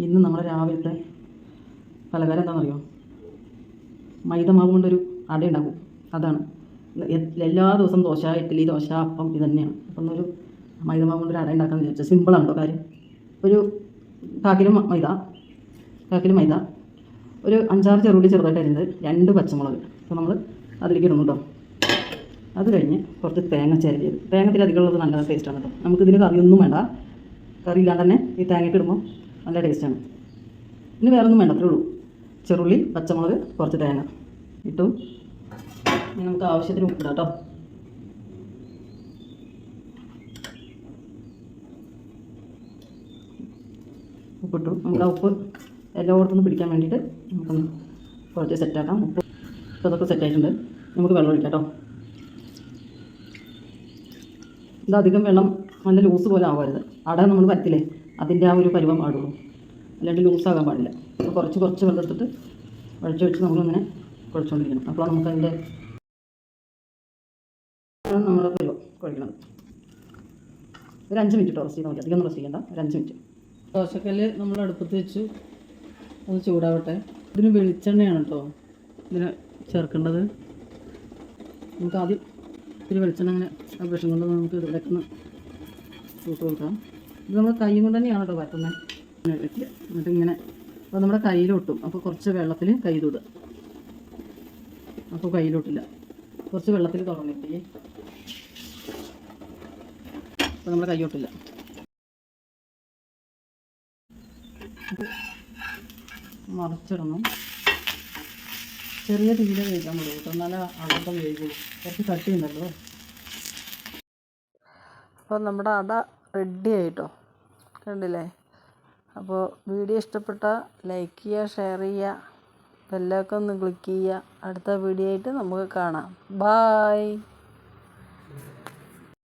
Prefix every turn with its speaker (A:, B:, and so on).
A: ഇന്ന് നമ്മുടെ രാവിലത്തെ പലഹാരം എന്താണെന്നറിയോ? മൈദമാവ് കൊണ്ടൊരു അട ഉണ്ടാക്കും. അതാണ് എല്ലാ ദിവസവും ദോശ, ഇഡ്ഡലി, ദോശ, അപ്പം ഇത് തന്നെയാണ്. അപ്പം ഒന്നൊരു മൈദമാവ് കൊണ്ടൊരു അട ഉണ്ടാക്കാമെന്ന് വിചാരിച്ചാൽ സിമ്പിളാണ് കേട്ടോ കാര്യം. ഒരു കാക്കിലും മൈദ, ഒരു 5-6 ചെറുള്ളി ചെറുതായിട്ട് അരിഞ്ഞത്, 2 പച്ചമുളക്. അപ്പോൾ നമ്മൾ അതിലേക്ക് ഇടുന്നു കേട്ടോ. അത് കഴിഞ്ഞ് കുറച്ച് തേങ്ങ ചിരകിയത്. തേങ്ങത്തിൽ അധികമുള്ളത് നല്ല ടേസ്റ്റാണ് കേട്ടോ. നമുക്കിതിന് കറിയൊന്നും വേണ്ട. കറി ഇല്ലാണ്ട് തന്നെ ഈ തേങ്ങയ്ക്ക് ഇടുമ്പോൾ നല്ല ടേസ്റ്റാണ്. ഇനി വേറെ ഒന്നും വേണ്ട, അത്രേ ഉള്ളൂ. ചെറുള്ളി, പച്ചമുളക്, കുറച്ച് തേങ്ങ ഇട്ടു. ഇനി നമുക്ക് ആവശ്യത്തിന് ഉപ്പിടാം കേട്ടോ. ഉപ്പിട്ടു. നമുക്ക് ആ ഉപ്പ് എല്ലായിടത്തുനിന്ന് പിടിക്കാൻ വേണ്ടിയിട്ട് നമുക്കൊന്ന് കുറച്ച് സെറ്റാക്കാം. ഉപ്പ് ഇപ്പോൾ അതൊക്കെ സെറ്റായിട്ടുണ്ട്. നമുക്ക് വെള്ളം ഒഴിക്കാം കേട്ടോ. ഇതധികം വെള്ളം നല്ല ലൂസ് പോലെ ആവരുത്. അട നമ്മൾ പരത്തില്ലേ, അതിൻ്റെ ആ ഒരു പരുവം പാടുള്ളൂ, അല്ലാണ്ട് ലൂസാകാൻ പാടില്ല. അപ്പോൾ കുറച്ച് വെള്ളം എടുത്തിട്ട് ഒഴിച്ച് നമ്മളിങ്ങനെ കുഴച്ചുകൊണ്ടിരിക്കണം. അപ്പോൾ നമുക്കതിൻ്റെ നമ്മൾ പരുവം കുഴക്കണം. ഒരു 5 മിനിറ്റ് റോസ്റ്റ് ചെയ്താൽ മതി. അധികം ഒന്നും റോസ്റ്റ് ചെയ്യണ്ട, ഒരു 5 മിനിറ്റ്. ദോശക്കല്ല് നമ്മൾ അടുപ്പത്ത് വെച്ചു, ഒന്ന് ചൂടാവട്ടെ. ഇതിന് വെളിച്ചെണ്ണയാണ് കേട്ടോ ഇതിന് ചേർക്കേണ്ടത്. നമുക്ക് ആദ്യം ഇത്തിരി വെളിച്ചെണ്ണ അങ്ങനെ ആ ബ്രഷും കൊണ്ട് നമുക്ക് ഇതിലേക്ക് ഒന്ന് ചൂട്ട് കൊടുക്കാം. ഇത് നമ്മൾ കൈ കൊണ്ട് തന്നെയാണ് കേട്ടോ പറ്റുന്നത്. എന്നിട്ട് ഇങ്ങനെ അപ്പോൾ നമ്മുടെ കയ്യിലൊട്ടും. അപ്പോൾ കുറച്ച് വെള്ളത്തിൽ കൈ തൊടുക. അപ്പോൾ കയ്യിലൊട്ടില്ല. കുറച്ച് വെള്ളത്തിൽ തുറന്നിട്ട് അപ്പോൾ നമ്മുടെ കൈ ഒട്ടില്ല. മറിച്ചിടണം. ചെറിയ തീരെ വേവിക്കാൻ പറ്റും കേട്ടോ, എന്നാലേ അടക്കം വേവിക്കുള്ളൂ. കുറച്ച് കട്ടിയുണ്ടല്ലോ. അപ്പോൾ നമ്മുടെ അട റെഡി ആയിട്ടോ, കണ്ടില്ലേ? അപ്പോൾ വീഡിയോ ഇഷ്ടപ്പെട്ടാൽ ലൈക്ക് ചെയ്യുക, ഷെയർ ചെയ്യുക, ബെല്ലൊക്കെ ഒന്ന് ക്ലിക്ക് ചെയ്യുക. അടുത്ത വീഡിയോ ആയിട്ട് നമുക്ക് കാണാം. ബായ്.